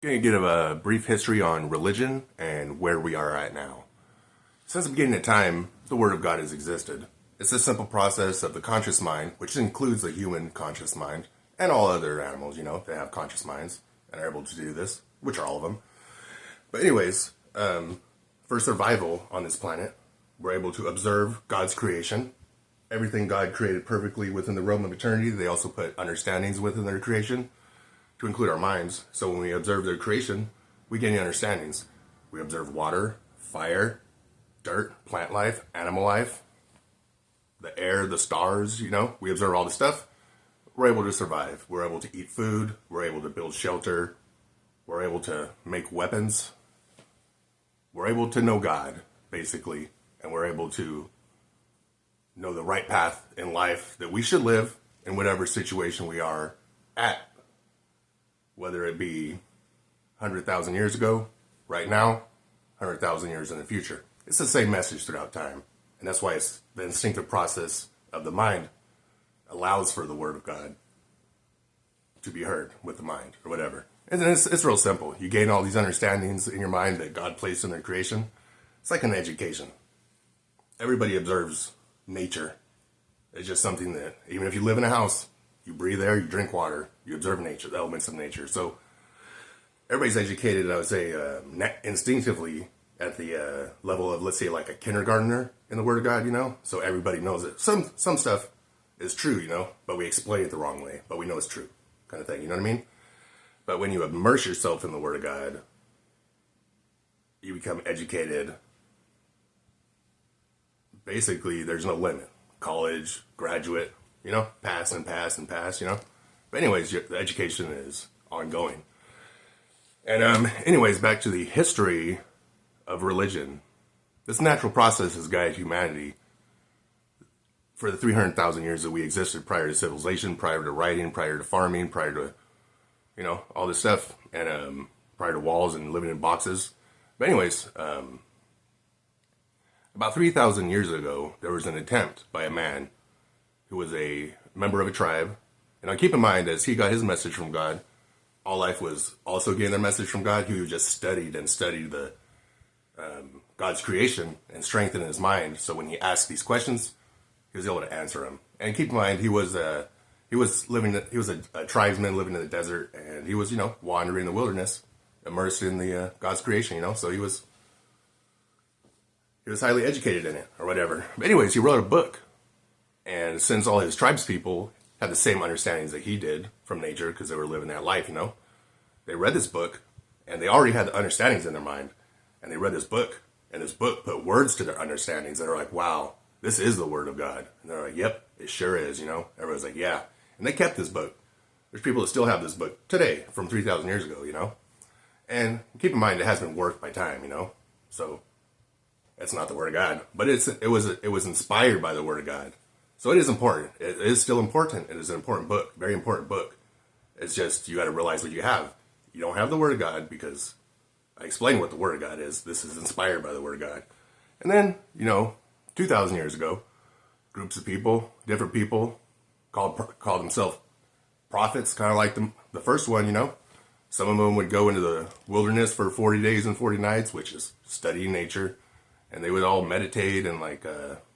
Going to give a brief history on religion and where we are at now. Since the beginning of time, the Word of God has existed. It's a simple process of the conscious mind, which includes the human conscious mind and all other animals, that have conscious minds and are able to do this, which are all of them. But anyways, for survival on this planet, we're able to observe God's creation. Everything God created perfectly within the realm of eternity. They also put understandings within their creation to include our minds. So when we observe their creation, we gain understandings. We observe water, fire, dirt, plant life, animal life, the air, the stars, we observe all the stuff. We're able to survive. We're able to eat food. We're able to build shelter. We're able to make weapons. We're able to know God, basically. And we're able to know the right path in life that we should live in whatever situation we are at. Whether it be 100,000 years ago, right now, 100,000 years in the future. It's the same message throughout time. And that's why it's the instinctive process of the mind allows for the Word of God to be heard with the mind or whatever. And it's real simple. You gain all these understandings in your mind that God placed in their creation. It's like an education. Everybody observes nature. It's just something that, even if you live in a house, you breathe air, you drink water, you observe nature, the elements of nature. So everybody's educated, I would say, instinctively at the level of, let's say, like a kindergartner in the Word of God, So everybody knows it. Some stuff is true, but we explain it the wrong way, but we know it's true, kind of thing, you know what I mean? But when you immerse yourself in the Word of God, you become educated. Basically, there's no limit. College, graduate, pass and pass and pass, But anyways, the education is ongoing. And anyways, back to the history of religion. This natural process has guided humanity for the 300,000 years that we existed prior to civilization, prior to writing, prior to farming, prior to, all this stuff, and prior to walls and living in boxes. But anyways, about 3,000 years ago, there was an attempt by a man who was a member of a tribe. And now keep in mind, as he got his message from God, all life was also getting their message from God. He just studied and studied the God's creation and strengthened his mind. So when he asked these questions, he was able to answer them. And keep in mind, he was a tribesman living in the desert, and he was, wandering in the wilderness, immersed in the God's creation, So he was highly educated in it or whatever. But anyways, he wrote a book. And since all his tribes people had the same understandings that he did from nature because they were living that life, they read this book and they already had the understandings in their mind. And they read this book, and this book put words to their understandings that are like, wow, this is the Word of God. And they're like, yep, it sure is, Everyone's like, yeah. And they kept this book. There's people that still have this book today from 3,000 years ago, And keep in mind, it has been worked by time, So it's not the Word of God, but it was inspired by the Word of God. So it is important. It is still important. It is an important book, very important book. It's just, you got to realize what you have. You don't have the Word of God because I explained what the Word of God is. This is inspired by the Word of God. And then, 2,000 years ago, groups of people, different people, called themselves prophets, kind of like the first one, Some of them would go into the wilderness for 40 days and 40 nights, which is studying nature. And they would all meditate and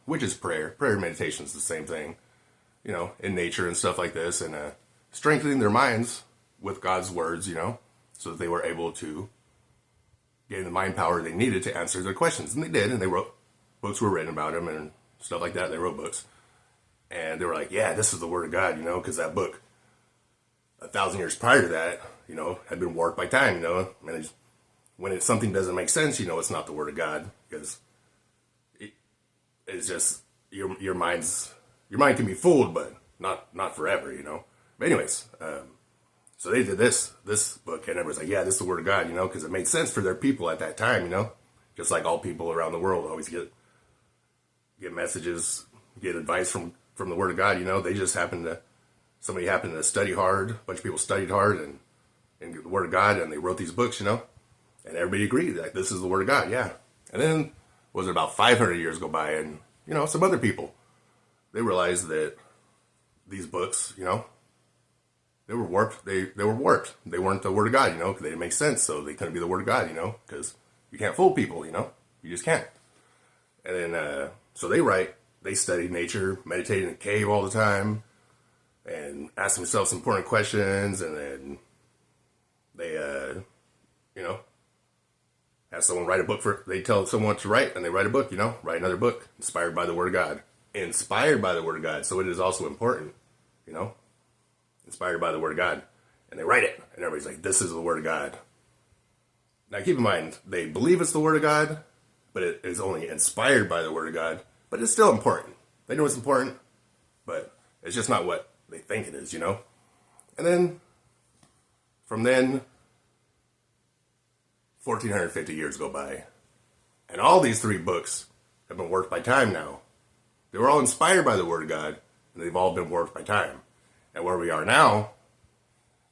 which is prayer. Prayer and meditation is the same thing, in nature and stuff like this. And strengthening their minds with God's words, so that they were able to gain the mind power they needed to answer their questions. And they did, and they wrote, books were written about them and stuff like that. They wrote books. And they were like, yeah, this is the Word of God, because that book, 1,000 years prior to that, had been warped by time, And when something doesn't make sense, it's not the Word of God, because it's just your mind can be fooled, but not forever, But anyways, so they did this book, and everyone's like, yeah, this is the Word of God, because it made sense for their people at that time, Just like all people around the world always get messages, get advice from the Word of God, They just somebody happened to study hard, a bunch of people studied hard and the Word of God, and they wrote these books, And everybody agreed that this is the Word of God, yeah. And then, was it about 500 years go by, and, some other people, they realized that these books, They were warped. They were warped. They weren't the word of God, you know, because they didn't make sense, so they couldn't be the word of God, you know, because you can't fool people, you know, you just can't. And then, so they studied nature, meditated in a cave all the time, and asked themselves important questions, and then they, you know, have someone write a book they tell someone to write, and they write a book, you know, write another book, inspired by the word of God. Inspired by the word of God, so it is also important, you know, inspired by the word of God. And they write it, and everybody's like, this is the word of God. Now keep in mind, they believe it's the word of God, but it is only inspired by the word of God, but it's still important. They know it's important, but it's just not what they think it is, you know? And then, from then, 1450 years go by, and all these 3 books have been warped by time now. They were all inspired by the word of God, and they've all been warped by time. And where we are now,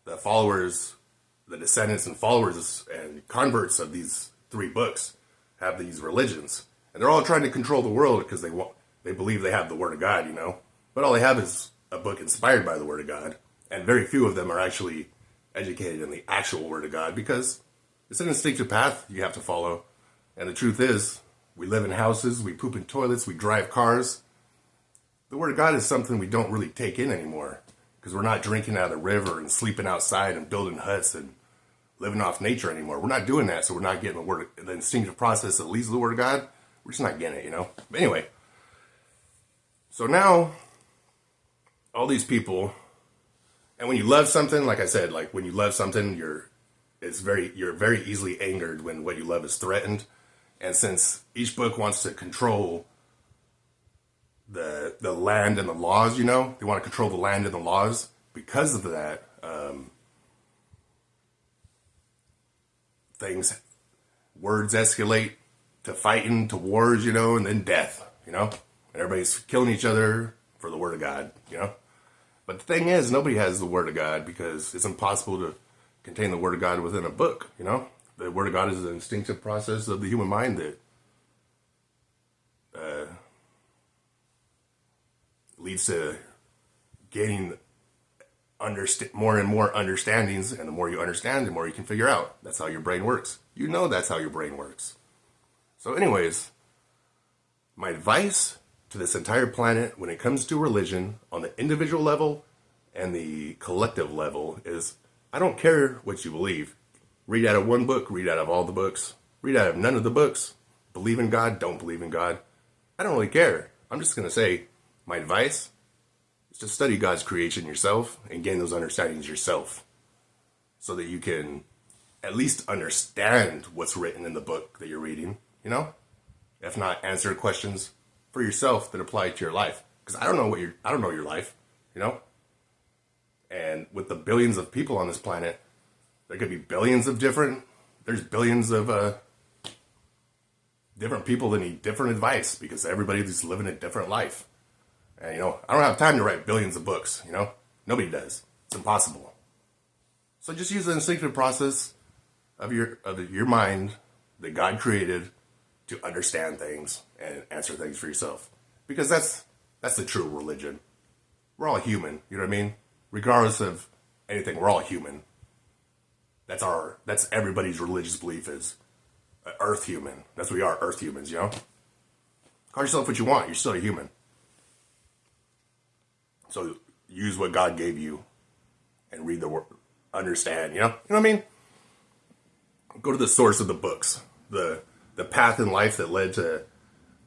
the followers, the descendants and followers and converts of these 3 books have these religions. And they're all trying to control the world because they believe they have the word of God, you know? But all they have is a book inspired by the word of God. And very few of them are actually educated in the actual word of God, because it's an instinctive path you have to follow. And the truth is, we live in houses, we poop in toilets, we drive cars. The word of God is something we don't really take in anymore, because we're not drinking out of the river and sleeping outside and building huts and living off nature anymore. We're not doing that, so we're not getting the instinctive process that leads to the word of God. We're just not getting it, you know? But anyway, so now, all these people, and when you love something, like I said, like when you love something, you're very easily angered when what you love is threatened. And since each book wants to control the land and the laws, you know, they want to control the land and the laws. Because of that, words escalate to fighting, to wars, you know, and then death, you know, and everybody's killing each other for the word of God, you know. But the thing is, nobody has the word of God, because it's impossible to contain the word of God within a book, you know. The word of God is an instinctive process of the human mind that leads to gaining more and more understandings, and the more you understand, the more you can figure out. That's how your brain works. You know that's how your brain works. So anyways, my advice to this entire planet when it comes to religion on the individual level and the collective level is, I don't care what you believe. Read out of one book, read out of all the books, read out of none of the books. Believe in God, don't believe in God. I don't really care. I'm just going to say, my advice is to study God's creation yourself and gain those understandings yourself, so that you can at least understand what's written in the book that you're reading, you know? If not, answer questions for yourself that apply to your life. Because I don't know your life, you know? And with the billions of people on this planet, there could be there's billions of different people that need different advice, because everybody's living a different life. And, you know, I don't have time to write billions of books, you know? Nobody does. It's impossible. So just use the instinctive process of your mind that God created to understand things and answer things for yourself. Because that's the true religion. We're all human, you know what I mean? Regardless of anything, we're all human. That's everybody's religious belief is earth human. That's what we are, earth humans, you know? Call yourself what you want, you're still a human. So use what God gave you and read the word, understand, you know? You know what I mean? Go to the source of the books. The path in life that led to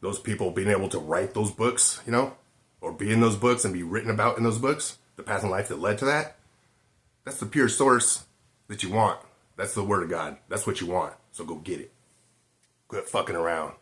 those people being able to write those books, you know? Or be in those books and be written about in those books. The path in life that led to that. That's the pure source that you want. That's the word of God. That's what you want. So go get it. Quit fucking around.